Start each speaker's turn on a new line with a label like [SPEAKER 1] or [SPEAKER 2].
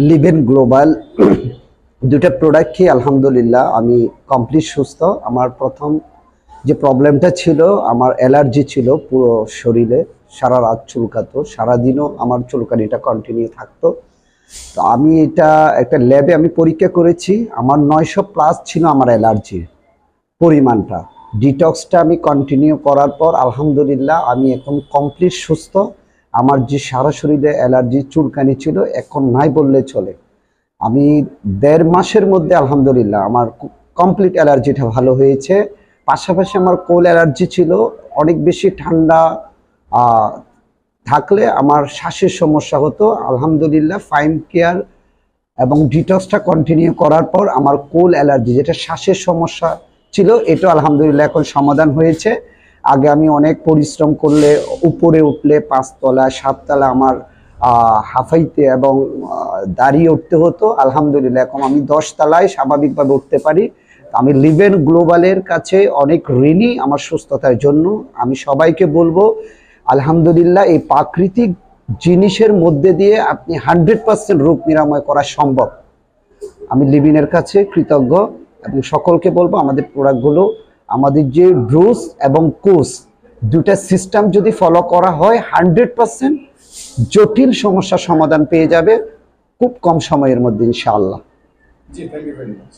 [SPEAKER 1] লিভেন global দুটা product খেয়ে আলহামদুলিল্লাহ আমি কমপ্লিট সুস্থ। আমার প্রথম যে প্রবলেমটা ছিল, আমার অ্যালার্জি ছিল পুরো শরীরে, সারা রাত চুলকাতো, সারাদিনও আমার চুলকানিটা কন্টিনিউ থাকতো। তো আমি এটা একটা ল্যাবে আমি পরীক্ষা করেছি, আমার 900+ ছিল আমার অ্যালার্জির পরিমাণটা। ডিটক্সটা আমি কন্টিনিউ করার পর আলহামদুলিল্লাহ আমি এখন কমপ্লিট সুস্থ। আমার যে সারা শরীরে অ্যালার্জি চুলকানি ছিল এখন নাই বললে চলে। আমি 1.5 মাসের মধ্যে আলহামদুলিল্লাহ আমার কমপ্লিট অ্যালার্জিটা ভালো হয়েছে। পাশাপাশি আমার কোল অ্যালার্জি ছিল, অনেক বেশি ঠান্ডা থাকলে আমার শ্বাসের সমস্যা হতো। আলহামদুলিল্লাহ ফাইন কেয়ার এবং ডিটক্সটা কন্টিনিউ করার পর আমার কোল অ্যালার্জি, যেটা শ্বাসের সমস্যা ছিল, এটা আলহামদুলিল্লাহ এখন সমাধান হয়েছে। আগে আমি অনেক পরিশ্রম করলে উপরে উঠলে 5 তলা 7 তলা আমার হাঁফাইতে এবং দাঁড়িয়ে উঠতে হতো। আলহামদুলিল্লাহ এখন আমি 10 তলায় স্বাভাবিকভাবে উঠতে পারি। আমি লিভেন গ্লোবালের কাছে অনেক ঋণী আমার সুস্থতার জন্য। আমি সবাইকে বলবো আলহামদুলিল্লাহ এই প্রাকৃতিক জিনিসের মধ্যে দিয়ে আপনি 100% রোগ নিরাময় করা সম্ভব। আমি লিভিনের কাছে কৃতজ্ঞ এবং সকলকে বলবো আমাদের প্রোডাক্টগুলো, আমাদের যে ডোজ এবং কোর্স দুটা সিস্টেম যদি ফলো করা হয় 100% জটিল সমস্যার সমাধান পেয়ে যাবে খুব কম সময়ের মধ্যে ইনশাআল্লাহ।
[SPEAKER 2] জি, থ্যাংক ইউ ভেরি মাচ।